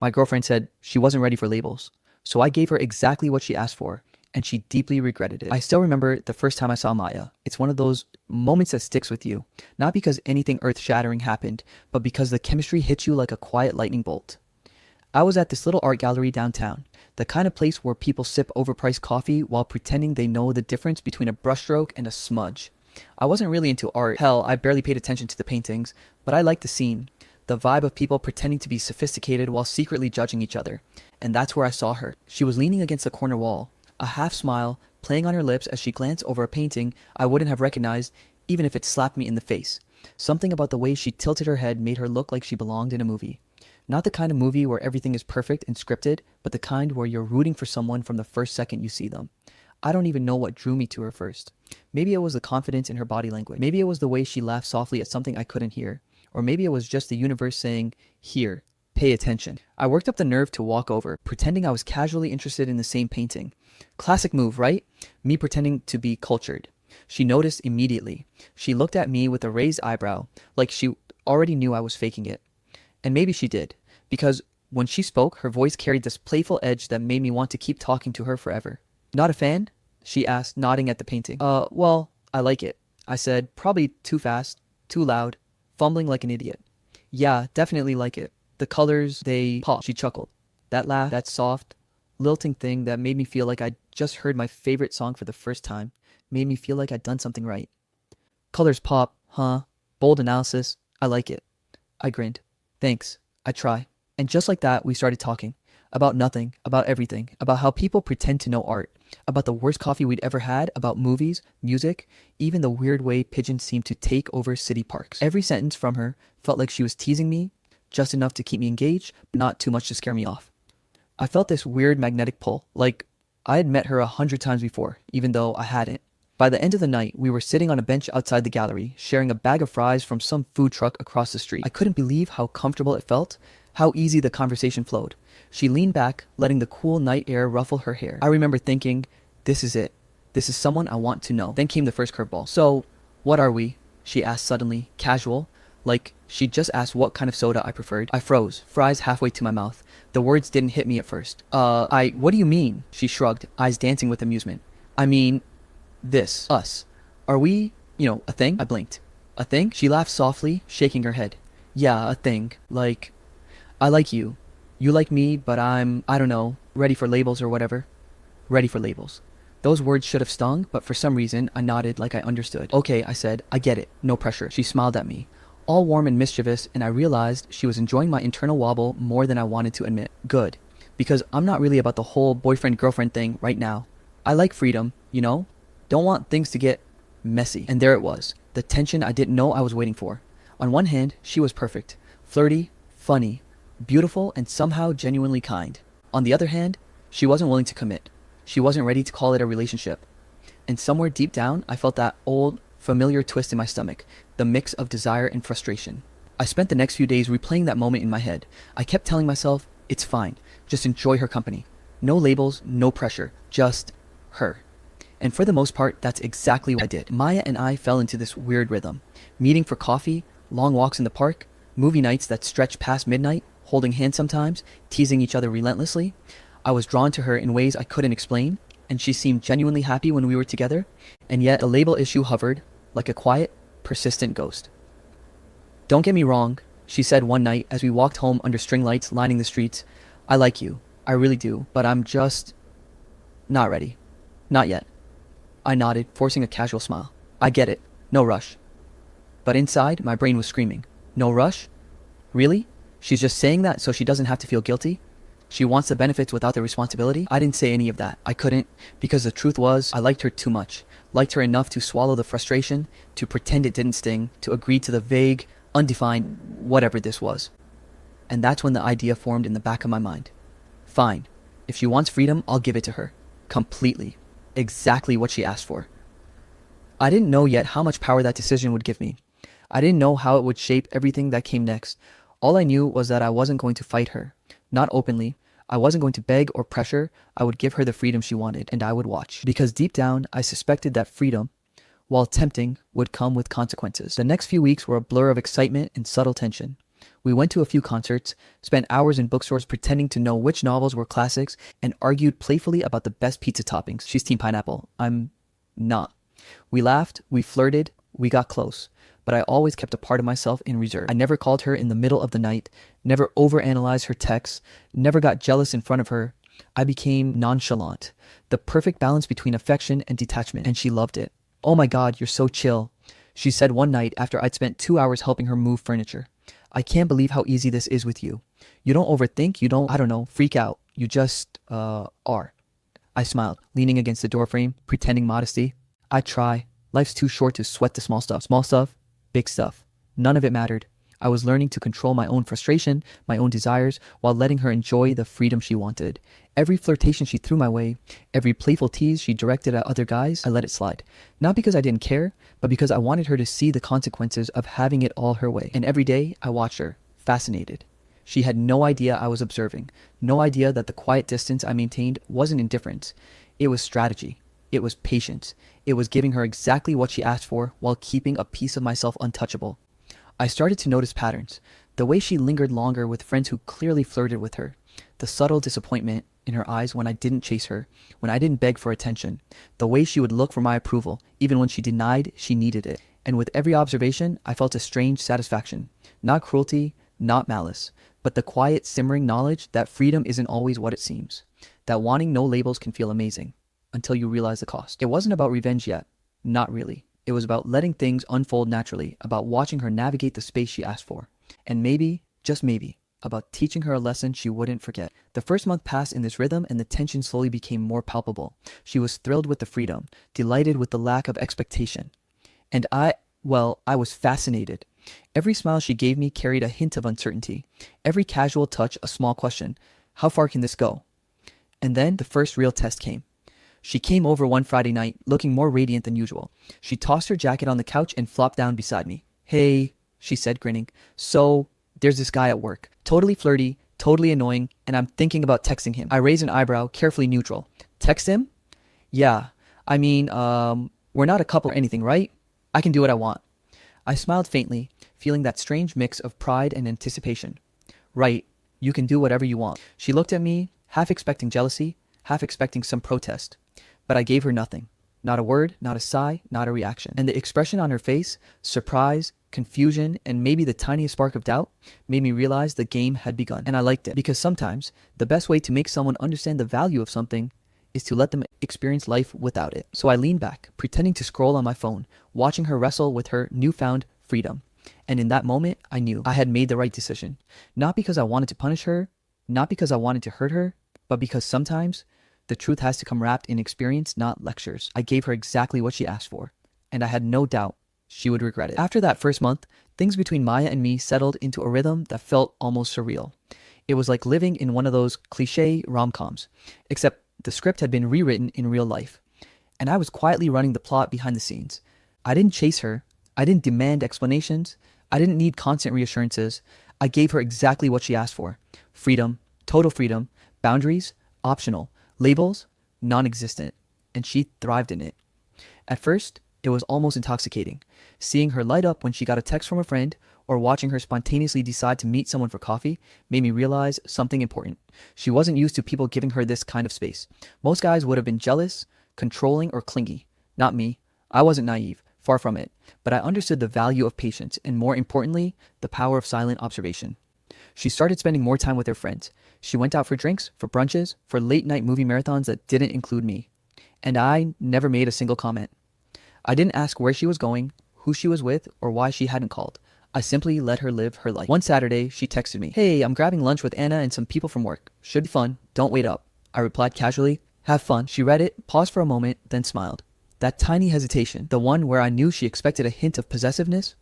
My girlfriend said she wasn't ready for labels, so I gave her exactly what she asked for, and she deeply regretted it. I still remember the first time I saw Maya. It's one of those moments that sticks with you, not because anything earth-shattering happened, but because the chemistry hits you like a quiet lightning bolt. I was at this little art gallery downtown, the kind of place where people sip overpriced coffee while pretending they know the difference between a brushstroke and a smudge. I wasn't really into art. Hell, I barely paid attention to the paintings, but I liked the scene, the vibe of people pretending to be sophisticated while secretly judging each other. And that's where I saw her. She was leaning against the corner wall, a half smile playing on her lips as she glanced over a painting I wouldn't have recognized even if it slapped me in the face. Something about the way she tilted her head made her look like she belonged in a movie. Not the kind of movie where everything is perfect and scripted, but the kind where you're rooting for someone from the first second you see them. I don't even know what drew me to her first. Maybe it was the confidence in her body language. Maybe it was the way she laughed softly at something I couldn't hear. Or maybe it was just the universe saying, "Here, pay attention." I worked up the nerve to walk over, pretending I was casually interested in the same painting. Classic move, right? Me pretending to be cultured. She noticed immediately. She looked at me with a raised eyebrow, like she already knew I was faking it. And maybe she did, because when she spoke, her voice carried this playful edge that made me want to keep talking to her forever. "Not a fan?" she asked, nodding at the painting. Well, I like it," I said, probably too fast, too loud, fumbling like an idiot. "Yeah, definitely like it. The colors, they pop," she chuckled. That laugh, that soft, lilting thing that made me feel like I'd just heard my favorite song for the first time, made me feel like I'd done something right. "Colors pop, huh? Bold analysis. I like it." I grinned. "Thanks. I try." And just like that, we started talking. About nothing, about everything, about how people pretend to know art, about the worst coffee we'd ever had, about movies, music, even the weird way pigeons seem to take over city parks. Every sentence from her felt like she was teasing me, just enough to keep me engaged, but not too much to scare me off. I felt this weird magnetic pull, like I had met her 100 times before, even though I hadn't. By the end of the night, we were sitting on a bench outside the gallery, sharing a bag of fries from some food truck across the street. I couldn't believe how comfortable it felt, how easy the conversation flowed. She leaned back, letting the cool night air ruffle her hair. I remember thinking, this is it. This is someone I want to know. Then came the first curveball. "So, what are we?" she asked suddenly, casual, like she'd just asked what kind of soda I preferred. I froze, fries halfway to my mouth. The words didn't hit me at first. What do you mean?" She shrugged, eyes dancing with amusement. "I mean, this. Us. Are we, a thing?" I blinked. "A thing?" She laughed softly, shaking her head. "Yeah, a thing. Like, I like you. You like me, but I don't know, ready for labels or whatever." Ready for labels. Those words should have stung, but for some reason, I nodded like I understood. "Okay," I said, "I get it. No pressure." She smiled at me, all warm and mischievous, and I realized she was enjoying my internal wobble more than I wanted to admit. Good. Because I'm not really about the whole boyfriend-girlfriend thing right now. I like freedom, Don't want things to get messy. And there it was, the tension I didn't know I was waiting for. On one hand, she was perfect, flirty, funny, beautiful, and somehow genuinely kind. On the other hand, she wasn't willing to commit. She wasn't ready to call it a relationship. And somewhere deep down, I felt that old, familiar twist in my stomach, the mix of desire and frustration. I spent the next few days replaying that moment in my head. I kept telling myself, it's fine, just enjoy her company. No labels, no pressure, just her. And for the most part, that's exactly what I did. Maya and I fell into this weird rhythm. Meeting for coffee, long walks in the park, movie nights that stretched past midnight, holding hands sometimes, teasing each other relentlessly. I was drawn to her in ways I couldn't explain, and she seemed genuinely happy when we were together, and yet the label issue hovered, like a quiet, persistent ghost. "Don't get me wrong," she said one night as we walked home under string lights lining the streets. "I like you. I really do, but I'm just not ready. Not yet." I nodded, forcing a casual smile. "I get it. No rush." But inside, my brain was screaming. No rush? Really? She's just saying that so she doesn't have to feel guilty? She wants the benefits without the responsibility? I didn't say any of that. I couldn't, because the truth was, I liked her too much. Liked her enough to swallow the frustration, to pretend it didn't sting, to agree to the vague, undefined, whatever this was. And that's when the idea formed in the back of my mind. Fine. If she wants freedom, I'll give it to her. Completely. Exactly what she asked for. I didn't know yet how much power that decision would give me. I didn't know how it would shape everything that came next. All I knew was that I wasn't going to fight her. Not openly. I wasn't going to beg or pressure. I would give her the freedom she wanted, and I would watch. Because deep down, I suspected that freedom, while tempting, would come with consequences. The next few weeks were a blur of excitement and subtle tension. We went to a few concerts, spent hours in bookstores pretending to know which novels were classics, and argued playfully about the best pizza toppings. She's team pineapple. I'm not. We laughed, we flirted, we got close, but I always kept a part of myself in reserve. I never called her in the middle of the night, never overanalyzed her texts, never got jealous in front of her. I became nonchalant, the perfect balance between affection and detachment, and she loved it. "Oh my God, you're so chill," she said one night after I'd spent 2 hours helping her move furniture. "I can't believe how easy this is with you. You don't overthink, you don't, I don't know, freak out. You just, are." I smiled, leaning against the doorframe, pretending modesty. I try. Life's too short to sweat the small stuff. Small stuff, big stuff. None of it mattered. I was learning to control my own frustration, my own desires, while letting her enjoy the freedom she wanted. Every flirtation she threw my way, every playful tease she directed at other guys, I let it slide. Not because I didn't care, but because I wanted her to see the consequences of having it all her way. And every day, I watched her, fascinated. She had no idea I was observing, no idea that the quiet distance I maintained wasn't indifference. It was strategy. It was patience. It was giving her exactly what she asked for while keeping a piece of myself untouchable. I started to notice patterns. The way she lingered longer with friends who clearly flirted with her. The subtle disappointment in her eyes when I didn't chase her, when I didn't beg for attention. The way she would look for my approval, even when she denied she needed it. And with every observation, I felt a strange satisfaction. Not cruelty, not malice, but the quiet, simmering knowledge that freedom isn't always what it seems. That wanting no labels can feel amazing, until you realize the cost. It wasn't about revenge yet. Not really. It was about letting things unfold naturally, about watching her navigate the space she asked for. And maybe, just maybe, about teaching her a lesson she wouldn't forget. The first month passed in this rhythm and the tension slowly became more palpable. She was thrilled with the freedom, delighted with the lack of expectation. And I was fascinated. Every smile she gave me carried a hint of uncertainty. Every casual touch, a small question. How far can this go? And then the first real test came. She came over one Friday night, looking more radiant than usual. She tossed her jacket on the couch and flopped down beside me. "Hey," she said, grinning. "So, there's this guy at work. Totally flirty, totally annoying, and I'm thinking about texting him." I raised an eyebrow, carefully neutral. "Text him?" "Yeah. I mean, we're not a couple or anything, right? I can do what I want." I smiled faintly, feeling that strange mix of pride and anticipation. "Right. You can do whatever you want." She looked at me, half expecting jealousy, half expecting some protest. But I gave her nothing. Not a word, not a sigh, not a reaction. And the expression on her face, surprise, confusion, and maybe the tiniest spark of doubt, made me realize the game had begun. And I liked it, because sometimes the best way to make someone understand the value of something is to let them experience life without it. So I leaned back, pretending to scroll on my phone, watching her wrestle with her newfound freedom. And in that moment, I knew I had made the right decision. Not because I wanted to punish her, not because I wanted to hurt her, but because sometimes the truth has to come wrapped in experience, not lectures. I gave her exactly what she asked for, and I had no doubt she would regret it. After that first month, things between Maya and me settled into a rhythm that felt almost surreal. It was like living in one of those cliché rom-coms, except the script had been rewritten in real life, and I was quietly running the plot behind the scenes. I didn't chase her. I didn't demand explanations. I didn't need constant reassurances. I gave her exactly what she asked for. Freedom, total freedom, boundaries, optional. Labels, non-existent, and she thrived in it. At first, it was almost intoxicating. Seeing her light up when she got a text from a friend or watching her spontaneously decide to meet someone for coffee made me realize something important. She wasn't used to people giving her this kind of space. Most guys would have been jealous, controlling, or clingy. Not me. I wasn't naive, far from it, but I understood the value of patience and, more importantly, the power of silent observation. She started spending more time with her friends. She went out for drinks, for brunches, for late-night movie marathons that didn't include me. And I never made a single comment. I didn't ask where she was going, who she was with, or why she hadn't called. I simply let her live her life. One Saturday, she texted me, "Hey, I'm grabbing lunch with Anna and some people from work. Should be fun. Don't wait up." I replied casually, "Have fun." She read it, paused for a moment, then smiled. That tiny hesitation, the one where I knew she expected a hint of possessiveness,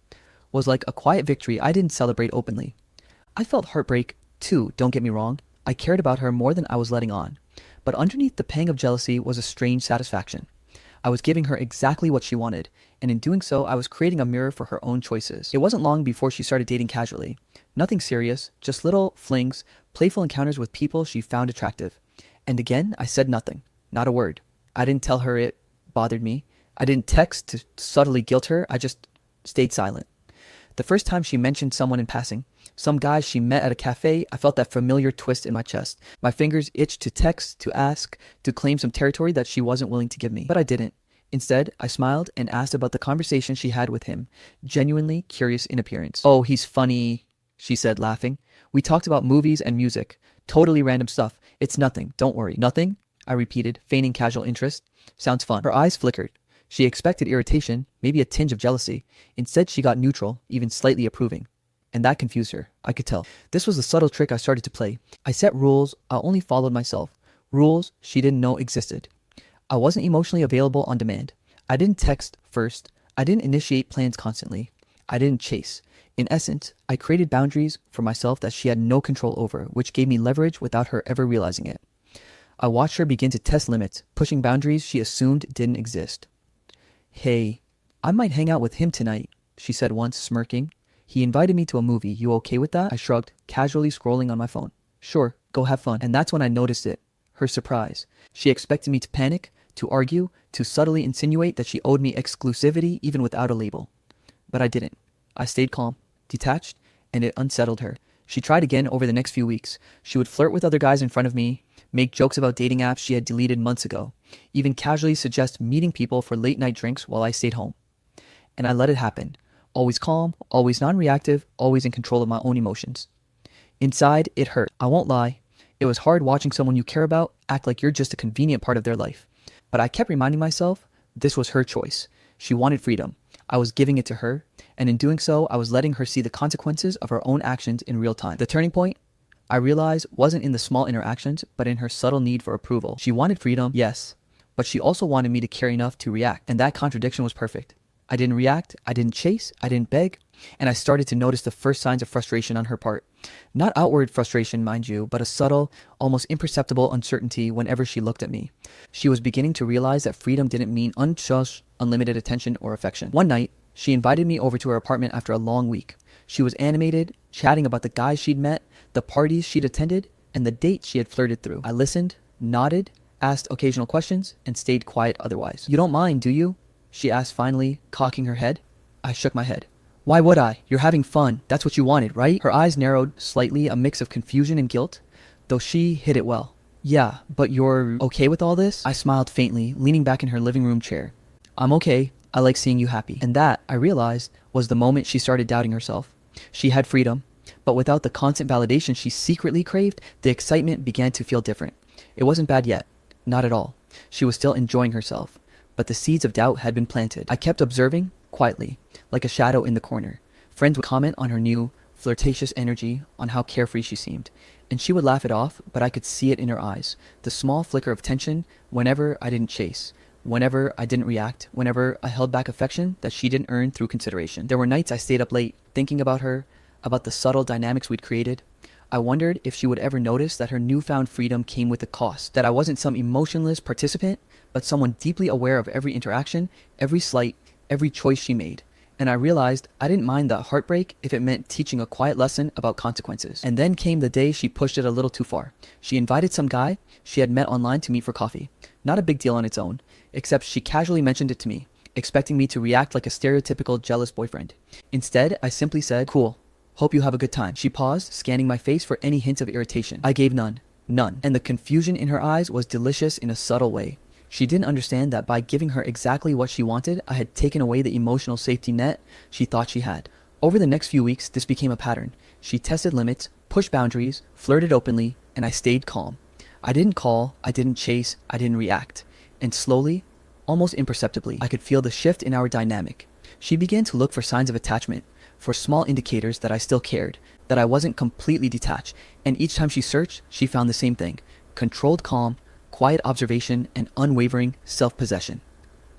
was like a quiet victory I didn't celebrate openly. I felt heartbreak, too, don't get me wrong. I cared about her more than I was letting on. But underneath the pang of jealousy was a strange satisfaction. I was giving her exactly what she wanted, and in doing so, I was creating a mirror for her own choices. It wasn't long before she started dating casually. Nothing serious, just little flings, playful encounters with people she found attractive. And again, I said nothing, not a word. I didn't tell her it bothered me. I didn't text to subtly guilt her. I just stayed silent. The first time she mentioned someone in passing, some guy she met at a cafe, I felt that familiar twist in my chest. My fingers itched to text, to ask, to claim some territory that she wasn't willing to give me. But I didn't. Instead, I smiled and asked about the conversation she had with him, genuinely curious in appearance. "Oh, he's funny," she said, laughing. "We talked about movies and music. Totally random stuff. It's nothing, don't worry." "Nothing?" I repeated, feigning casual interest. "Sounds fun." Her eyes flickered. She expected irritation, maybe a tinge of jealousy. Instead, she got neutral, even slightly approving. And that confused her, I could tell. This was the subtle trick I started to play. I set rules I only followed myself. Rules she didn't know existed. I wasn't emotionally available on demand. I didn't text first. I didn't initiate plans constantly. I didn't chase. In essence, I created boundaries for myself that she had no control over, which gave me leverage without her ever realizing it. I watched her begin to test limits, pushing boundaries she assumed didn't exist. "Hey, I might hang out with him tonight," she said once, smirking. "He invited me to a movie. You okay with that?" I shrugged, casually scrolling on my phone. "Sure, go have fun." And that's when I noticed it. Her surprise. She expected me to panic, to argue, to subtly insinuate that she owed me exclusivity even without a label. But I didn't. I stayed calm, detached, and it unsettled her. She tried again over the next few weeks. She would flirt with other guys in front of me, make jokes about dating apps she had deleted months ago, even casually suggest meeting people for late night drinks while I stayed home. And I let it happen. Always calm, always non-reactive, always in control of my own emotions. Inside, it hurt. I won't lie. It was hard watching someone you care about act like you're just a convenient part of their life. But I kept reminding myself this was her choice. She wanted freedom. I was giving it to her, and in doing so, I was letting her see the consequences of her own actions in real time. The turning point, I realized, wasn't in the small interactions, but in her subtle need for approval. She wanted freedom, yes, but she also wanted me to care enough to react, and that contradiction was perfect. I didn't react, I didn't chase, I didn't beg, and I started to notice the first signs of frustration on her part. Not outward frustration, mind you, but a subtle, almost imperceptible uncertainty whenever she looked at me. She was beginning to realize that freedom didn't mean unlimited attention or affection. One night, she invited me over to her apartment after a long week. She was animated, chatting about the guys she'd met, the parties she'd attended, and the dates she had flirted through. I listened, nodded, asked occasional questions, and stayed quiet otherwise. "You don't mind, do you?" she asked finally, cocking her head. I shook my head. "Why would I? You're having fun. That's what you wanted, right?" Her eyes narrowed slightly, a mix of confusion and guilt, though she hid it well. "Yeah, but you're okay with all this?" I smiled faintly, leaning back in her living room chair. "I'm okay. I like seeing you happy." And that, I realized, was the moment she started doubting herself. She had freedom, but without the constant validation she secretly craved, the excitement began to feel different. It wasn't bad yet. Not at all. She was still enjoying herself. But the seeds of doubt had been planted. I kept observing, quietly, like a shadow in the corner. Friends would comment on her new, flirtatious energy, on how carefree she seemed. And she would laugh it off, but I could see it in her eyes. The small flicker of tension whenever I didn't chase, whenever I didn't react, whenever I held back affection that she didn't earn through consideration. There were nights I stayed up late, thinking about her, about the subtle dynamics we'd created. I wondered if she would ever notice that her newfound freedom came with a cost, that I wasn't some emotionless participant, but someone deeply aware of every interaction, every slight, every choice she made. And I realized I didn't mind that heartbreak if it meant teaching a quiet lesson about consequences. And then came the day she pushed it a little too far. She invited some guy she had met online to meet for coffee. Not a big deal on its own, except she casually mentioned it to me, expecting me to react like a stereotypical jealous boyfriend. Instead, I simply said, "Cool. Hope you have a good time." She paused, scanning my face for any hint of irritation. I gave none. None. And the confusion in her eyes was delicious in a subtle way. She didn't understand that by giving her exactly what she wanted, I had taken away the emotional safety net she thought she had. Over the next few weeks, this became a pattern. She tested limits, pushed boundaries, flirted openly, and I stayed calm. I didn't call, I didn't chase, I didn't react. And slowly, almost imperceptibly, I could feel the shift in our dynamic. She began to look for signs of attachment, for small indicators that I still cared, that I wasn't completely detached, and each time she searched, she found the same thing: controlled calm, quiet observation, and unwavering self-possession.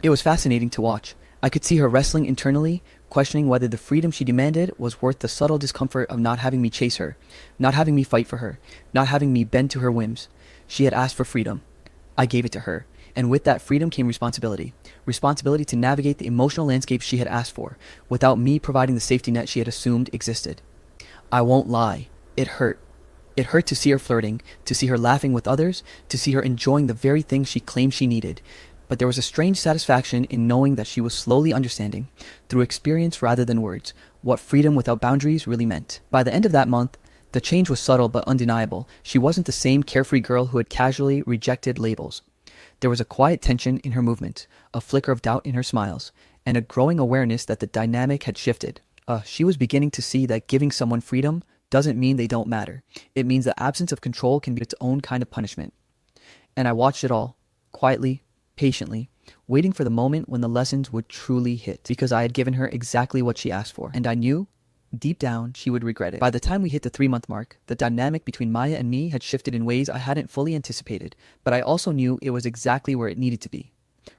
It was fascinating to watch. I could see her wrestling internally, questioning whether the freedom she demanded was worth the subtle discomfort of not having me chase her, not having me fight for her, not having me bend to her whims. She had asked for freedom. I gave it to her, and with that freedom came responsibility. Responsibility to navigate the emotional landscape she had asked for, without me providing the safety net she had assumed existed. I won't lie, it hurt. It hurt to see her flirting, to see her laughing with others, to see her enjoying the very things she claimed she needed. But there was a strange satisfaction in knowing that she was slowly understanding, through experience rather than words, what freedom without boundaries really meant. By the end of that month, the change was subtle but undeniable. She wasn't the same carefree girl who had casually rejected labels. There was a quiet tension in her movement, a flicker of doubt in her smiles, and a growing awareness that the dynamic had shifted. She was beginning to see that giving someone freedom doesn't mean they don't matter. It means the absence of control can be its own kind of punishment. And I watched it all, quietly, patiently, waiting for the moment when the lessons would truly hit, because I had given her exactly what she asked for. And I knew, deep down, she would regret it. By the time we hit the 3-month mark, the dynamic between Maya and me had shifted in ways I hadn't fully anticipated, but I also knew it was exactly where it needed to be.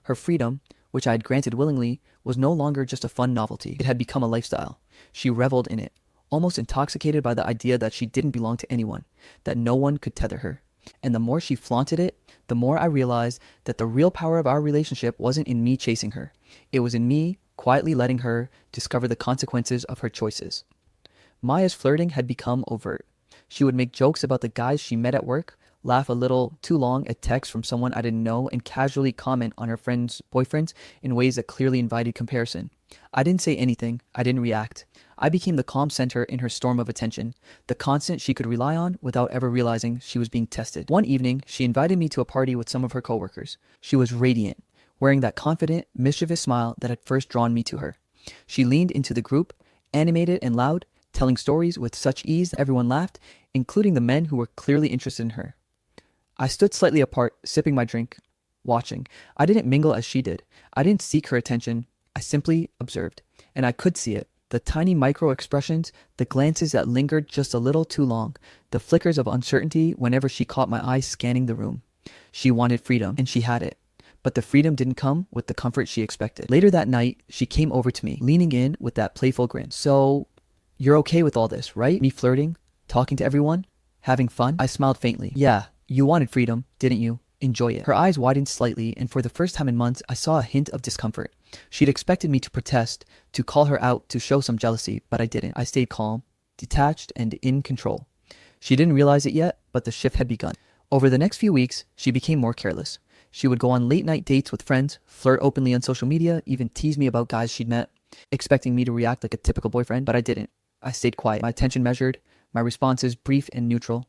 Her freedom, which I had granted willingly, was no longer just a fun novelty. It had become a lifestyle. She reveled in it, almost intoxicated by the idea that she didn't belong to anyone, that no one could tether her. And the more she flaunted it, the more I realized that the real power of our relationship wasn't in me chasing her. It was in me quietly letting her discover the consequences of her choices. Maya's flirting had become overt. She would make jokes about the guys she met at work, laugh a little too long at texts from someone I didn't know, and casually comment on her friends' boyfriends in ways that clearly invited comparison. I didn't say anything. I didn't react. I became the calm center in her storm of attention, the constant she could rely on without ever realizing she was being tested. One evening, she invited me to a party with some of her coworkers. She was radiant, wearing that confident, mischievous smile that had first drawn me to her. She leaned into the group, animated and loud, telling stories with such ease that everyone laughed, including the men who were clearly interested in her. I stood slightly apart, sipping my drink, watching. I didn't mingle as she did. I didn't seek her attention. I simply observed. And I could see it. The tiny micro-expressions, the glances that lingered just a little too long, the flickers of uncertainty whenever she caught my eyes scanning the room. She wanted freedom, and she had it. But the freedom didn't come with the comfort she expected. Later that night, she came over to me, leaning in with that playful grin. "So, you're okay with all this, right? Me flirting, talking to everyone, having fun?" I smiled faintly. "Yeah, you wanted freedom, didn't you? Enjoy it." Her eyes widened slightly, and for the first time in months, I saw a hint of discomfort. She'd expected me to protest, to call her out, to show some jealousy, but I didn't. I stayed calm, detached, and in control. She didn't realize it yet, but the shift had begun. Over the next few weeks, she became more careless. She would go on late-night dates with friends, flirt openly on social media, even tease me about guys she'd met, expecting me to react like a typical boyfriend, but I didn't. I stayed quiet, my attention measured, my responses brief and neutral.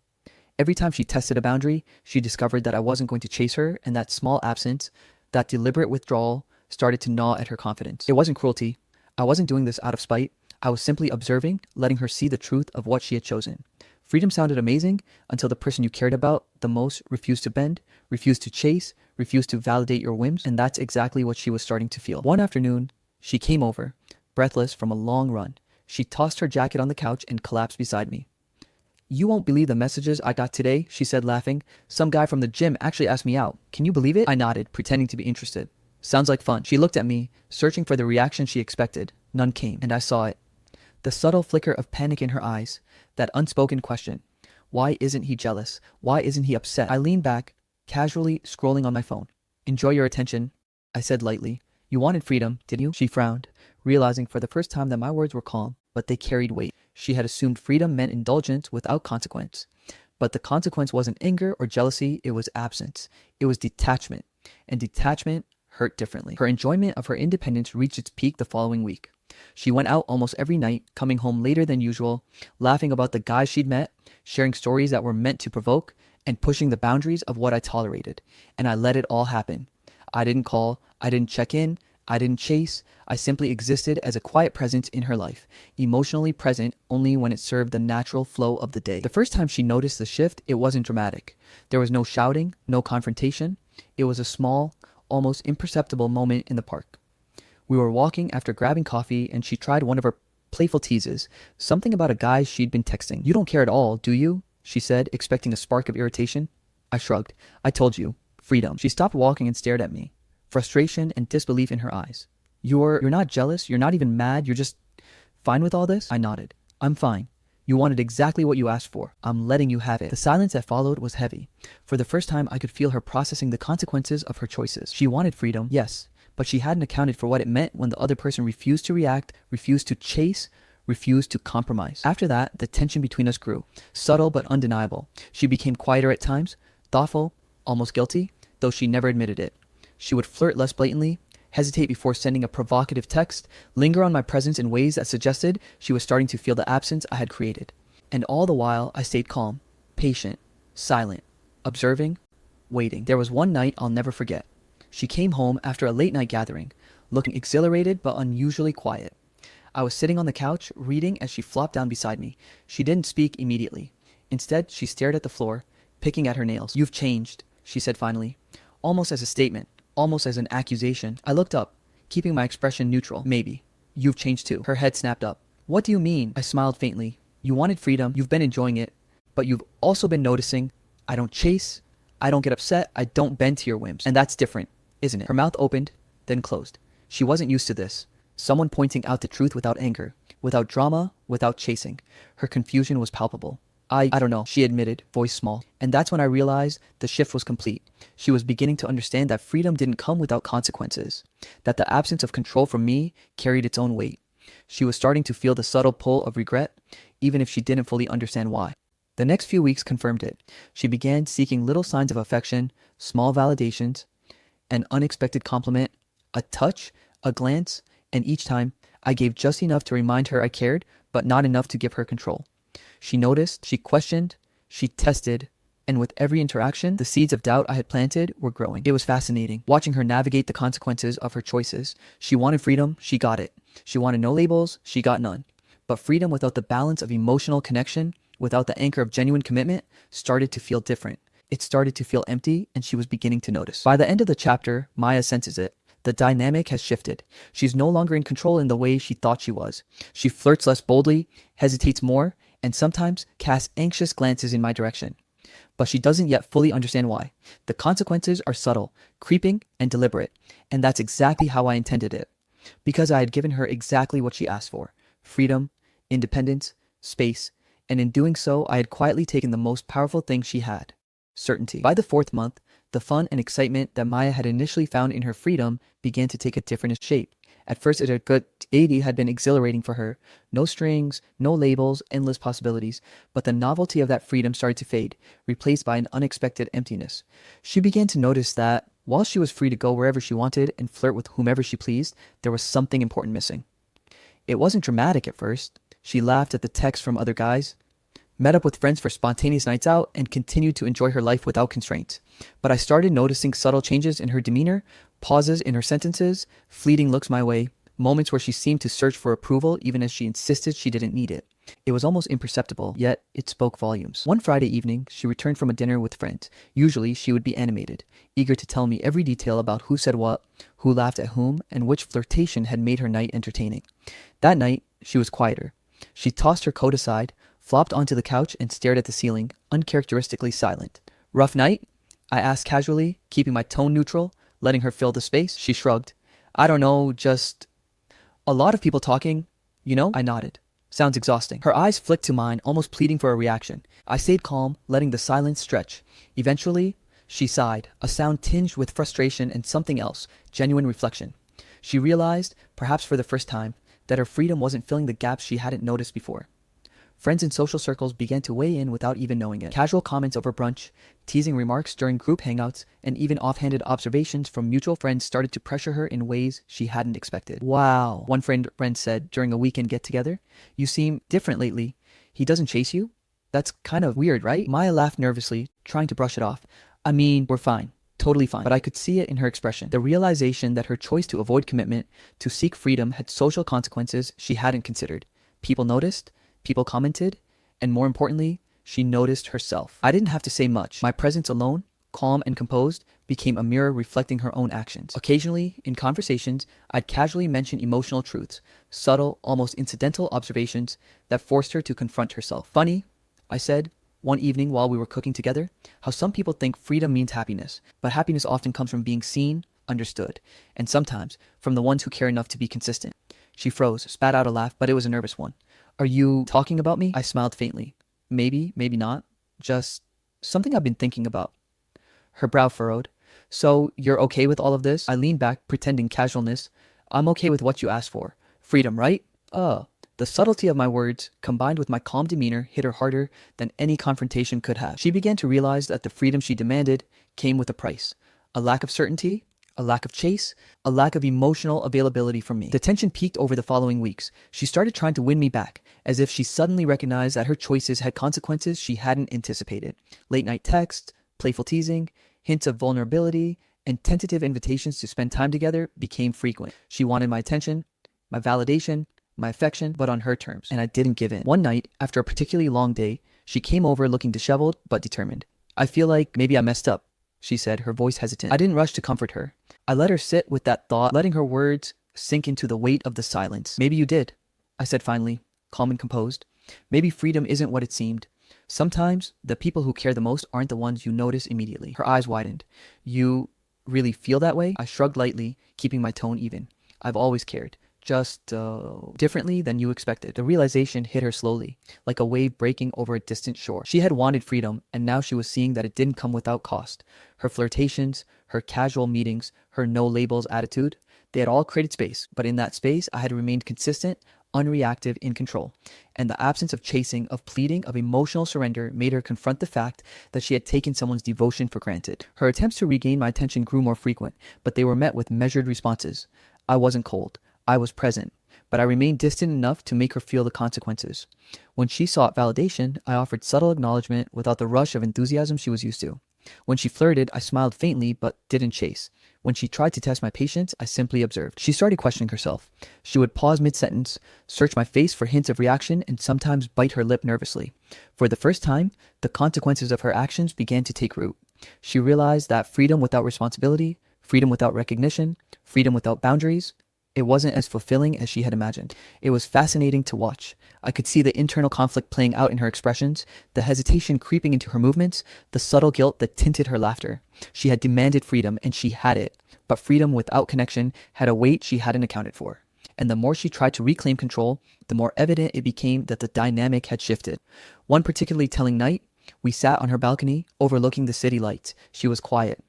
Every time she tested a boundary, she discovered that I wasn't going to chase her, and that small absence, that deliberate withdrawal, started to gnaw at her confidence. It wasn't cruelty. I wasn't doing this out of spite. I was simply observing, letting her see the truth of what she had chosen. Freedom sounded amazing until the person you cared about the most refused to bend, refused to chase, refused to validate your whims, and that's exactly what she was starting to feel. One afternoon, she came over, breathless from a long run. She tossed her jacket on the couch and collapsed beside me. "You won't believe the messages I got today," she said, laughing. "Some guy from the gym actually asked me out. Can you believe it?" I nodded, pretending to be interested. "Sounds like fun." She looked at me, searching for the reaction she expected. None came, and I saw it. The subtle flicker of panic in her eyes, that unspoken question. Why isn't he jealous? Why isn't he upset? I leaned back, casually scrolling on my phone. "Enjoy your attention," I said lightly. "You wanted freedom, didn't you?" She frowned, realizing for the first time that my words were calm, but they carried weight. She had assumed freedom meant indulgence without consequence. But the consequence wasn't anger or jealousy, it was absence. It was detachment. And detachment hurt differently. Her enjoyment of her independence reached its peak the following week. She went out almost every night, coming home later than usual, laughing about the guys she'd met, sharing stories that were meant to provoke, and pushing the boundaries of what I tolerated. And I let it all happen. I didn't call, I didn't check in, I didn't chase. I simply existed as a quiet presence in her life, emotionally present only when it served the natural flow of the day. The first time she noticed the shift, it wasn't dramatic. There was no shouting, no confrontation. It was a small, almost imperceptible moment in the park. We were walking after grabbing coffee, and she tried one of her playful teases, something about a guy she'd been texting. "You don't care at all, do you?" she said, expecting a spark of irritation. I shrugged. "I told you. Freedom." She stopped walking and stared at me, frustration and disbelief in her eyes. You're not jealous? You're not even mad? You're just fine with all this?" I nodded. "I'm fine. You wanted exactly what you asked for. I'm letting you have it." The silence that followed was heavy. For the first time, I could feel her processing the consequences of her choices. She wanted freedom, yes, but she hadn't accounted for what it meant when the other person refused to react, refused to chase, refused to compromise. After that, the tension between us grew, subtle but undeniable. She became quieter at times, thoughtful, almost guilty, though she never admitted it. She would flirt less blatantly, hesitate before sending a provocative text, linger on my presence in ways that suggested she was starting to feel the absence I had created. And all the while, I stayed calm, patient, silent, observing, waiting. There was one night I'll never forget. She came home after a late night gathering, looking exhilarated but unusually quiet. I was sitting on the couch, reading as she flopped down beside me. She didn't speak immediately. Instead, she stared at the floor, picking at her nails. "You've changed," she said finally, almost as a statement, almost as an accusation. I looked up, keeping my expression neutral. "Maybe. You've changed too." Her head snapped up. "What do you mean?" I smiled faintly. "You wanted freedom, you've been enjoying it, but you've also been noticing I don't chase, I don't get upset, I don't bend to your whims. And that's different, isn't it?" Her mouth opened, then closed. She wasn't used to this. Someone pointing out the truth without anger, without drama, without chasing. Her confusion was palpable. I don't know, she admitted, voice small. And that's when I realized the shift was complete. She was beginning to understand that freedom didn't come without consequences, that the absence of control from me carried its own weight. She was starting to feel the subtle pull of regret, even if she didn't fully understand why. The next few weeks confirmed it. She began seeking little signs of affection, small validations, an unexpected compliment, a touch, a glance, and each time I gave just enough to remind her I cared, but not enough to give her control. She noticed, she questioned, she tested, and with every interaction, the seeds of doubt I had planted were growing. It was fascinating, watching her navigate the consequences of her choices. She wanted freedom, she got it. She wanted no labels, she got none. But freedom without the balance of emotional connection, without the anchor of genuine commitment, started to feel different. It started to feel empty, and she was beginning to notice. By the end of the chapter, Maya senses it. The dynamic has shifted. She's no longer in control in the way she thought she was. She flirts less boldly, hesitates more, and sometimes casts anxious glances in my direction. But she doesn't yet fully understand why. The consequences are subtle, creeping, and deliberate, and that's exactly how I intended it. Because I had given her exactly what she asked for: freedom, independence, space, and in doing so, I had quietly taken the most powerful thing she had: certainty. By the fourth month, the fun and excitement that Maya had initially found in her freedom began to take a different shape. At first, it had been exhilarating for her. No strings, no labels, endless possibilities. But the novelty of that freedom started to fade, replaced by an unexpected emptiness. She began to notice that, while she was free to go wherever she wanted and flirt with whomever she pleased, there was something important missing. It wasn't dramatic at first. She laughed at the texts from other guys, met up with friends for spontaneous nights out, and continued to enjoy her life without constraints. But I started noticing subtle changes in her demeanor, pauses in her sentences, fleeting looks my way, moments where she seemed to search for approval even as she insisted she didn't need it. It was almost imperceptible, yet it spoke volumes. One Friday evening, she returned from a dinner with friends. Usually, she would be animated, eager to tell me every detail about who said what, who laughed at whom, and which flirtation had made her night entertaining. That night, she was quieter. She tossed her coat aside, flopped onto the couch, and stared at the ceiling, uncharacteristically silent. "Rough night?" I asked casually, keeping my tone neutral, letting her fill the space. She shrugged. "I don't know, just a lot of people talking, you know?" I nodded. "Sounds exhausting." Her eyes flicked to mine, almost pleading for a reaction. I stayed calm, letting the silence stretch. Eventually, she sighed, a sound tinged with frustration and something else, genuine reflection. She realized, perhaps for the first time, that her freedom wasn't filling the gaps she hadn't noticed before. Friends in social circles began to weigh in without even knowing it. Casual comments over brunch, teasing remarks during group hangouts, and even offhanded observations from mutual friends started to pressure her in ways she hadn't expected. "Wow," one friend said during a weekend get-together. "You seem different lately. He doesn't chase you? That's kind of weird, right?" Maya laughed nervously, trying to brush it off. "I mean, we're fine. Totally fine." But I could see it in her expression. The realization that her choice to avoid commitment, to seek freedom, had social consequences she hadn't considered. People noticed. People commented, and more importantly, she noticed herself. I didn't have to say much. My presence alone, calm and composed, became a mirror reflecting her own actions. Occasionally, in conversations, I'd casually mention emotional truths, subtle, almost incidental observations that forced her to confront herself. "Funny," I said, one evening while we were cooking together, "how some people think freedom means happiness, but happiness often comes from being seen, understood, and sometimes from the ones who care enough to be consistent." She froze, spat out a laugh, but it was a nervous one. "Are you talking about me?" I smiled faintly. "Maybe, maybe not. Just something I've been thinking about." Her brow furrowed. "So you're okay with all of this?" I leaned back, pretending casualness. "I'm okay with what you asked for. Freedom, right?" The subtlety of my words, combined with my calm demeanor, hit her harder than any confrontation could have. She began to realize that the freedom she demanded came with a price. A lack of certainty, a lack of chase, a lack of emotional availability from me. The tension peaked over the following weeks. She started trying to win me back, as if she suddenly recognized that her choices had consequences she hadn't anticipated. Late night texts, playful teasing, hints of vulnerability, and tentative invitations to spend time together became frequent. She wanted my attention, my validation, my affection, but on her terms, and I didn't give in. One night, after a particularly long day, she came over looking disheveled but determined. "I feel like maybe I messed up," she said, her voice hesitant. I didn't rush to comfort her. I let her sit with that thought, letting her words sink into the weight of the silence. "Maybe you did," I said finally, calm and composed. "Maybe freedom isn't what it seemed. Sometimes the people who care the most aren't the ones you notice immediately." Her eyes widened. "You really feel that way?" I shrugged lightly, keeping my tone even. "I've always cared. Just differently than you expected." The realization hit her slowly, like a wave breaking over a distant shore. She had wanted freedom, and now she was seeing that it didn't come without cost. Her flirtations, her casual meetings, her no labels attitude, they had all created space, but in that space I had remained consistent, unreactive, in control. And the absence of chasing, of pleading, of emotional surrender made her confront the fact that she had taken someone's devotion for granted. Her attempts to regain my attention grew more frequent, but they were met with measured responses. I wasn't cold. I was present, but I remained distant enough to make her feel the consequences. When she sought validation, I offered subtle acknowledgement without the rush of enthusiasm she was used to. When she flirted, I smiled faintly but didn't chase. When she tried to test my patience, I simply observed. She started questioning herself. She would pause mid-sentence, search my face for hints of reaction, and sometimes bite her lip nervously. For the first time, the consequences of her actions began to take root. She realized that freedom without responsibility, freedom without recognition, freedom without boundaries, it wasn't as fulfilling as she had imagined. It was fascinating to watch. I could see the internal conflict playing out in her expressions, the hesitation creeping into her movements, the subtle guilt that tinted her laughter. She had demanded freedom, and she had it. But freedom without connection had a weight she hadn't accounted for. And the more she tried to reclaim control, the more evident it became that the dynamic had shifted. One particularly telling night, we sat on her balcony, overlooking the city lights. She was quiet,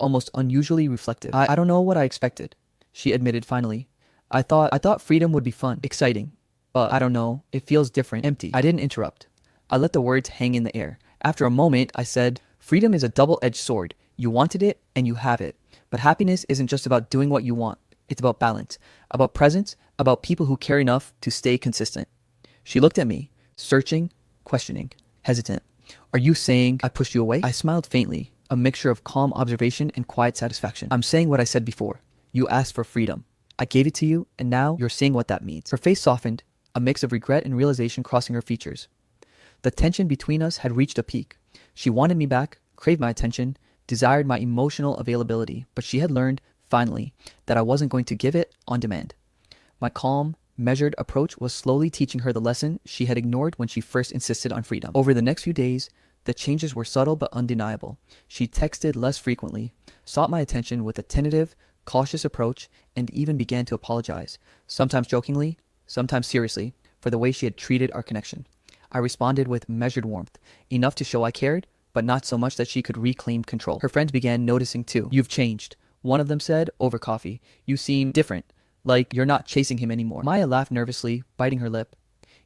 almost unusually reflective. I don't know what I expected," she admitted finally. I thought freedom would be fun, exciting, but I don't know, it feels different, empty." I didn't interrupt. I let the words hang in the air. After a moment, I said, "Freedom is a double-edged sword. You wanted it, and you have it. But happiness isn't just about doing what you want. It's about balance, about presence, about people who care enough to stay consistent." She looked at me, searching, questioning, hesitant. "Are you saying I pushed you away?" I smiled faintly, a mixture of calm observation and quiet satisfaction. "I'm saying what I said before. You asked for freedom. I gave it to you, and now you're seeing what that means." Her face softened, a mix of regret and realization crossing her features. The tension between us had reached a peak. She wanted me back, craved my attention, desired my emotional availability, but she had learned, finally, that I wasn't going to give it on demand. My calm, measured approach was slowly teaching her the lesson she had ignored when she first insisted on freedom. Over the next few days, the changes were subtle but undeniable. She texted less frequently, sought my attention with a tentative, cautious approach, and even began to apologize, sometimes jokingly, sometimes seriously, for the way she had treated our connection. I responded with measured warmth, enough to show I cared, but not so much that she could reclaim control. Her friends began noticing too. "You've changed," one of them said, over coffee. "You seem different, like you're not chasing him anymore." Maya laughed nervously, biting her lip.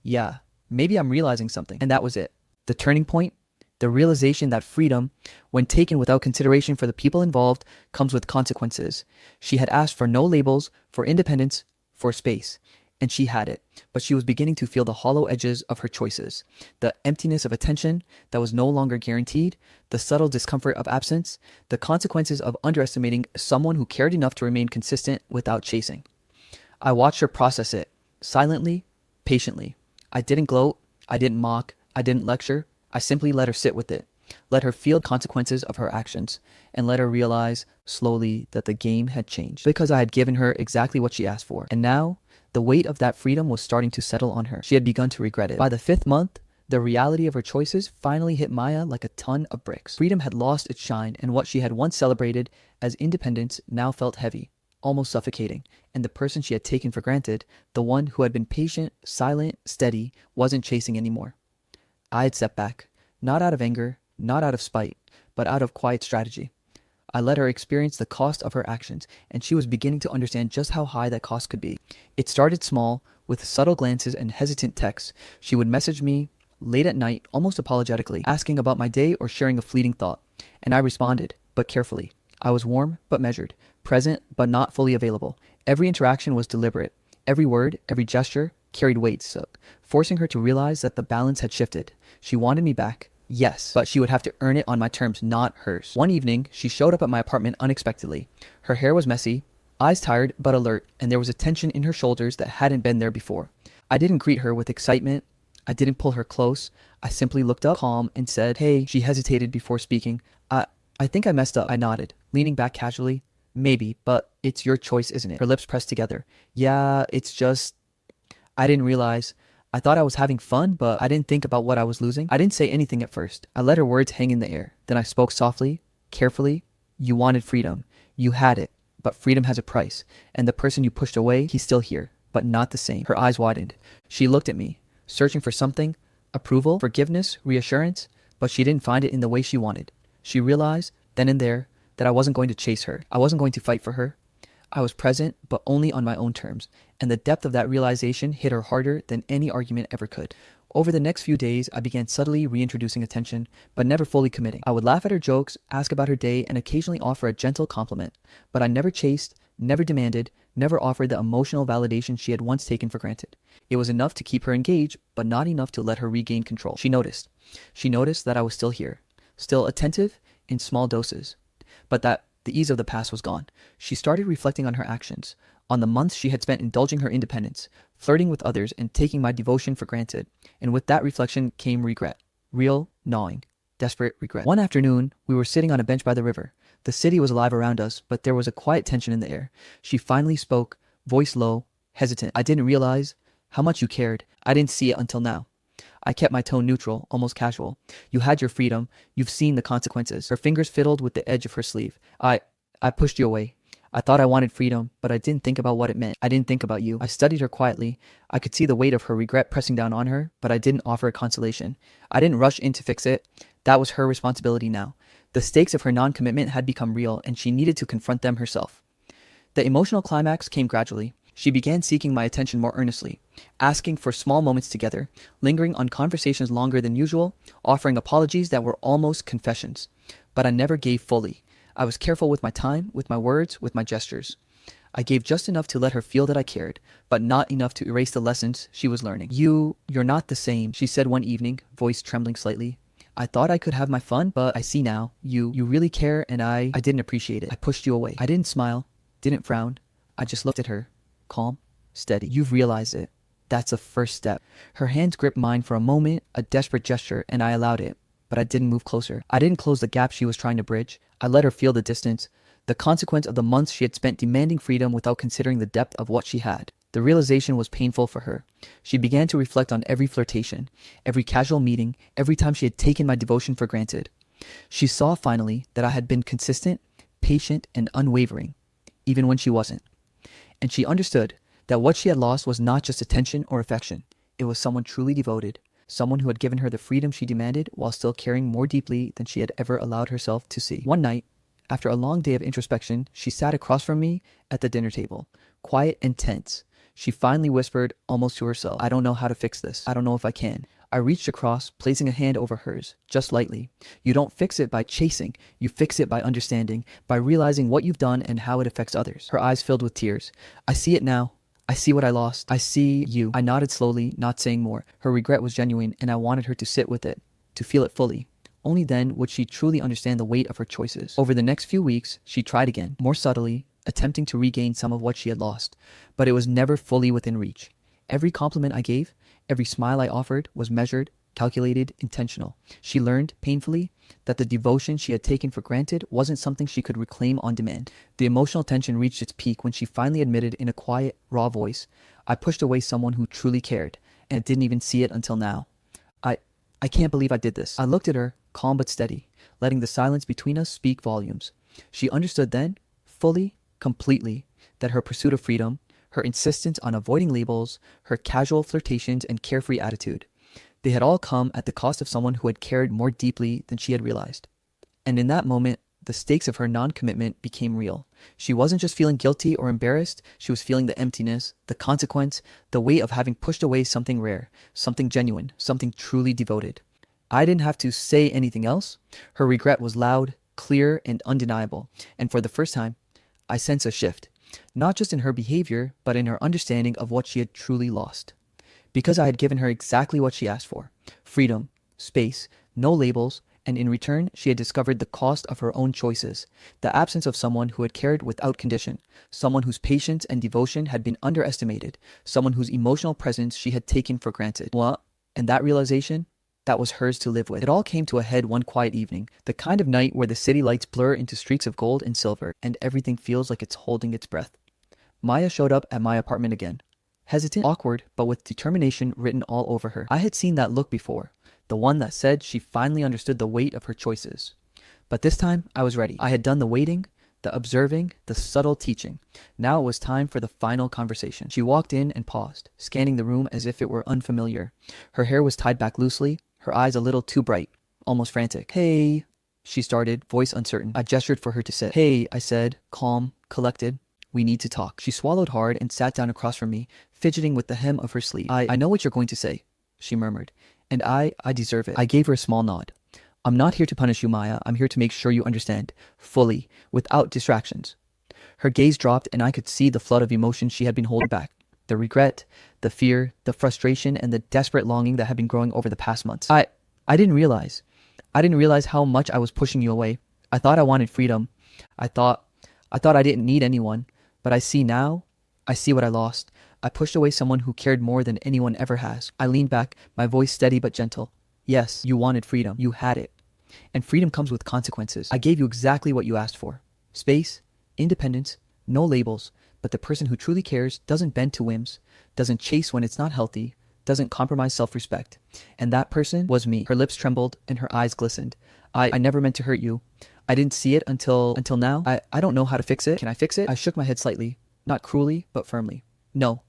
"Yeah, maybe I'm realizing something." And that was it. The turning point? The realization that freedom, when taken without consideration for the people involved, comes with consequences. She had asked for no labels, for independence, for space, and she had it. But she was beginning to feel the hollow edges of her choices, the emptiness of attention that was no longer guaranteed, the subtle discomfort of absence, the consequences of underestimating someone who cared enough to remain consistent without chasing. I watched her process it, silently, patiently. I didn't gloat, I didn't mock, I didn't lecture. I simply let her sit with it, let her feel the consequences of her actions, and let her realize slowly that the game had changed, because I had given her exactly what she asked for. And now, the weight of that freedom was starting to settle on her. She had begun to regret it. By the 5th month, the reality of her choices finally hit Maya like a ton of bricks. Freedom had lost its shine, and what she had once celebrated as independence now felt heavy, almost suffocating. And the person she had taken for granted, the one who had been patient, silent, steady, wasn't chasing anymore. I had stepped back, not out of anger, not out of spite, but out of quiet strategy. I let her experience the cost of her actions, and she was beginning to understand just how high that cost could be. It started small, with subtle glances and hesitant texts. She would message me late at night, almost apologetically, asking about my day or sharing a fleeting thought. And I responded, but carefully. I was warm but measured, present but not fully available. Every interaction was deliberate. Every word, every gesture carried weight, so forcing her to realize that the balance had shifted. She wanted me back, yes, but she would have to earn it on my terms, not hers. One evening, she showed up at my apartment unexpectedly. Her hair was messy, eyes tired but alert, and there was a tension in her shoulders that hadn't been there before. I didn't greet her with excitement. I didn't pull her close. I simply looked up, calm, and said, "Hey." She hesitated before speaking. I think I messed up. I nodded, leaning back casually. "Maybe, but it's your choice, isn't it?" Her lips pressed together. "Yeah, it's just... I didn't realize. I thought I was having fun, but I didn't think about what I was losing." I didn't say anything at first. I let her words hang in the air. Then I spoke softly, carefully. "You wanted freedom. You had it. But freedom has a price. And the person you pushed away, he's still here, but not the same." Her eyes widened. She looked at me, searching for something. Approval, forgiveness, reassurance. But she didn't find it in the way she wanted. She realized, then and there, that I wasn't going to chase her. I wasn't going to fight for her. I was present, but only on my own terms. And the depth of that realization hit her harder than any argument ever could. Over the next few days, I began subtly reintroducing attention, but never fully committing. I would laugh at her jokes, ask about her day, and occasionally offer a gentle compliment. But I never chased, never demanded, never offered the emotional validation she had once taken for granted. It was enough to keep her engaged, but not enough to let her regain control. She noticed. She noticed that I was still here, still attentive in small doses, but that the ease of the past was gone. She started reflecting on her actions, on the months she had spent indulging her independence, flirting with others, and taking my devotion for granted. And with that reflection came regret. Real, gnawing, desperate regret. One afternoon, we were sitting on a bench by the river. The city was alive around us, but there was a quiet tension in the air. She finally spoke, voice low, hesitant. "I didn't realize how much you cared. I didn't see it until now." I kept my tone neutral, almost casual. "You had your freedom. You've seen the consequences." Her fingers fiddled with the edge of her sleeve. I pushed you away. I thought I wanted freedom, but I didn't think about what it meant. I didn't think about you." I studied her quietly. I could see the weight of her regret pressing down on her, but I didn't offer a consolation. I didn't rush in to fix it. That was her responsibility now. The stakes of her non-commitment had become real, and she needed to confront them herself. The emotional climax came gradually. She began seeking my attention more earnestly, asking for small moments together, lingering on conversations longer than usual, offering apologies that were almost confessions. But I never gave fully. I was careful with my time, with my words, with my gestures. I gave just enough to let her feel that I cared, but not enough to erase the lessons she was learning. You're not the same," she said one evening, voice trembling slightly. "I thought I could have my fun, but I see now. You really care, and I didn't appreciate it. I pushed you away." I didn't smile, didn't frown. I just looked at her, calm, steady. "You've realized it. That's the first step." Her hands gripped mine for a moment, a desperate gesture, and I allowed it. But I didn't move closer. I didn't close the gap she was trying to bridge. I let her feel the distance, the consequence of the months she had spent demanding freedom without considering the depth of what she had. The realization was painful for her. She began to reflect on every flirtation, every casual meeting, every time she had taken my devotion for granted. She saw finally that I had been consistent, patient, and unwavering, even when she wasn't. And she understood that what she had lost was not just attention or affection. It was someone truly devoted, someone who had given her the freedom she demanded while still caring more deeply than she had ever allowed herself to see. One night, after a long day of introspection, she sat across from me at the dinner table, quiet and tense. She finally whispered, almost to herself, "I don't know how to fix this. I don't know if I can." I reached across, placing a hand over hers, just lightly. "You don't fix it by chasing. You fix it by understanding, by realizing what you've done and how it affects others." Her eyes filled with tears. "I see it now. I see what I lost. I see you." I nodded slowly, not saying more. Her regret was genuine, and I wanted her to sit with it, to feel it fully. Only then would she truly understand the weight of her choices. Over the next few weeks, she tried again, more subtly, attempting to regain some of what she had lost, but it was never fully within reach. Every compliment I gave, every smile I offered was measured, calculated, intentional. She learned, painfully, that the devotion she had taken for granted wasn't something she could reclaim on demand. The emotional tension reached its peak when she finally admitted in a quiet, raw voice, "I pushed away someone who truly cared, and didn't even see it until now. I can't believe I did this." I looked at her, calm but steady, letting the silence between us speak volumes. She understood then, fully, completely, that her pursuit of freedom, her insistence on avoiding labels, her casual flirtations and carefree attitude, they had all come at the cost of someone who had cared more deeply than she had realized. And in that moment, the stakes of her non-commitment became real. She wasn't just feeling guilty or embarrassed, she was feeling the emptiness, the consequence, the weight of having pushed away something rare, something genuine, something truly devoted. I didn't have to say anything else. Her regret was loud, clear and undeniable. And for the first time, I sense a shift, not just in her behavior, but in her understanding of what she had truly lost. Because I had given her exactly what she asked for: freedom, space, no labels, and in return, she had discovered the cost of her own choices, the absence of someone who had cared without condition, someone whose patience and devotion had been underestimated, someone whose emotional presence she had taken for granted. Well, and that realization, that was hers to live with. It all came to a head one quiet evening, the kind of night where the city lights blur into streaks of gold and silver, and everything feels like it's holding its breath. Maya showed up at my apartment again. Hesitant, awkward, but with determination written all over her. I had seen that look before, the one that said she finally understood the weight of her choices. But this time, I was ready. I had done the waiting, the observing, the subtle teaching. Now it was time for the final conversation. She walked in and paused, scanning the room as if it were unfamiliar. Her hair was tied back loosely, her eyes a little too bright, almost frantic. "Hey," she started, voice uncertain. I gestured for her to sit. "Hey," I said, calm, collected. "We need to talk." She swallowed hard and sat down across from me, fidgeting with the hem of her sleeve. I know what you're going to say," she murmured. "And I deserve it." I gave her a small nod. "I'm not here to punish you, Maya. I'm here to make sure you understand, fully, without distractions." Her gaze dropped and I could see the flood of emotion she had been holding back. The regret, the fear, the frustration, and the desperate longing that had been growing over the past months. I didn't realize. I didn't realize how much I was pushing you away. I thought I wanted freedom. I thought I didn't need anyone. But I see now. I see what I lost. I pushed away someone who cared more than anyone ever has. I leaned back, my voice steady but gentle. "Yes, you wanted freedom. You had it. And freedom comes with consequences. I gave you exactly what you asked for. Space, independence, no labels. But the person who truly cares doesn't bend to whims, doesn't chase when it's not healthy, doesn't compromise self-respect. And that person was me." Her lips trembled and her eyes glistened. I never meant to hurt you. I didn't see it until now. I don't know how to fix it. Can I fix it?" I shook my head slightly, not cruelly, but firmly. "No.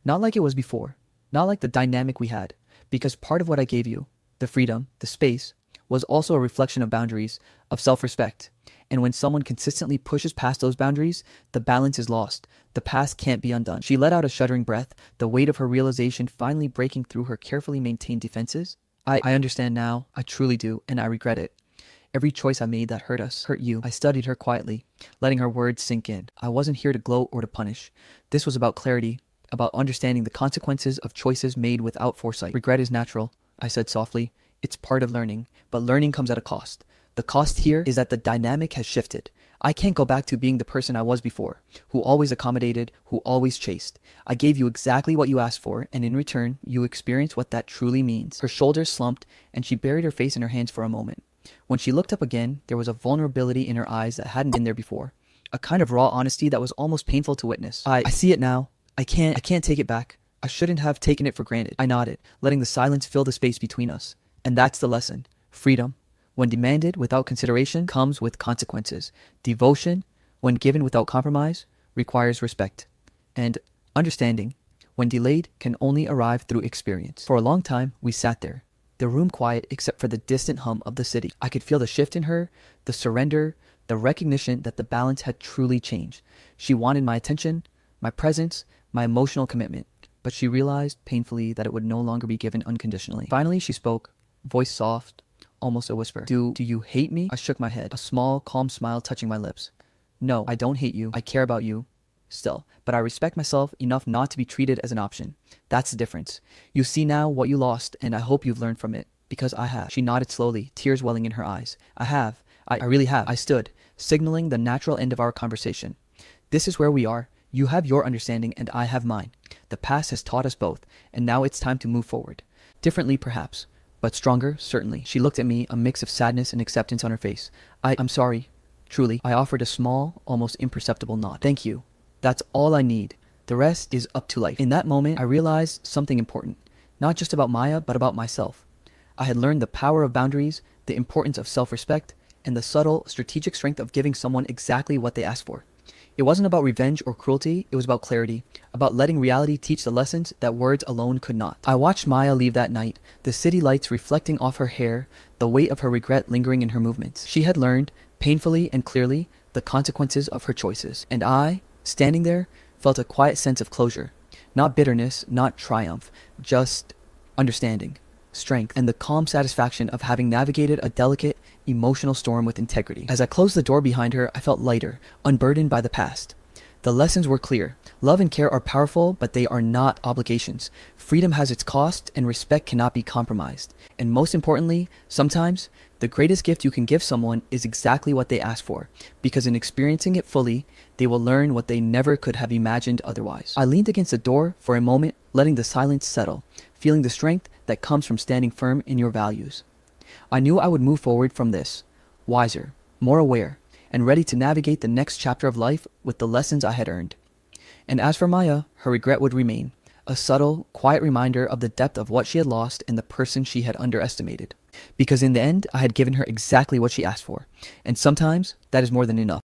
Not like it was before. Not like the dynamic we had. Because part of what I gave you, the freedom, the space, was also a reflection of boundaries, of self-respect. And when someone consistently pushes past those boundaries, the balance is lost. The past can't be undone." She let out a shuddering breath, the weight of her realization finally breaking through her carefully maintained defenses. I understand now. I truly do, and I regret it. Every choice I made that hurt us, hurt you." I studied her quietly, letting her words sink in. I wasn't here to gloat or to punish. This was about clarity, about understanding the consequences of choices made without foresight. "Regret is natural," I said softly. "It's part of learning, but learning comes at a cost. The cost here is that the dynamic has shifted. I can't go back to being the person I was before, who always accommodated, who always chased. I gave you exactly what you asked for, and in return, you experienced what that truly means." Her shoulders slumped, and she buried her face in her hands for a moment. When she looked up again, there was a vulnerability in her eyes that hadn't been there before. A kind of raw honesty that was almost painful to witness. I see it now. I can't take it back. I shouldn't have taken it for granted." I nodded, letting the silence fill the space between us. "And that's the lesson. Freedom, when demanded without consideration, comes with consequences. Devotion, when given without compromise, requires respect. And understanding, when delayed, can only arrive through experience." For a long time, we sat there, the room quiet except for the distant hum of the city. I could feel the shift in her, the surrender, the recognition that the balance had truly changed. She wanted my attention, my presence, my emotional commitment, but she realized painfully that it would no longer be given unconditionally. Finally, she spoke, voice soft, almost a whisper. Do you hate me?" I shook my head, a small, calm smile touching my lips. "No, I don't hate you. I care about you still, but I respect myself enough not to be treated as an option. That's the difference. You see now what you lost, and I hope you've learned from it, because I have." She nodded slowly, tears welling in her eyes. "I have. I really have." I stood, signaling the natural end of our conversation. "This is where we are. You have your understanding, and I have mine. The past has taught us both, and now it's time to move forward. Differently, perhaps, but stronger, certainly." She looked at me, a mix of sadness and acceptance on her face. I'm sorry. Truly." I offered a small, almost imperceptible nod. "Thank you. That's all I need. The rest is up to life." In that moment, I realized something important, not just about Maya, but about myself. I had learned the power of boundaries, the importance of self-respect, and the subtle, strategic strength of giving someone exactly what they asked for. It wasn't about revenge or cruelty, it was about clarity, about letting reality teach the lessons that words alone could not. I watched Maya leave that night, the city lights reflecting off her hair, the weight of her regret lingering in her movements. She had learned, painfully and clearly, the consequences of her choices. And I, standing there, felt a quiet sense of closure. Not bitterness, not triumph, just understanding, strength, and the calm satisfaction of having navigated a delicate, emotional storm with integrity. As I closed the door behind her, I felt lighter, unburdened by the past. The lessons were clear. Love and care are powerful, but they are not obligations. Freedom has its cost, and respect cannot be compromised. And most importantly, sometimes, the greatest gift you can give someone is exactly what they ask for, because in experiencing it fully, they will learn what they never could have imagined otherwise. I leaned against the door for a moment, letting the silence settle, feeling the strength that comes from standing firm in your values. I knew I would move forward from this, wiser, more aware, and ready to navigate the next chapter of life with the lessons I had earned. And as for Maya, her regret would remain, a subtle, quiet reminder of the depth of what she had lost and the person she had underestimated. Because in the end, I had given her exactly what she asked for, and sometimes that is more than enough.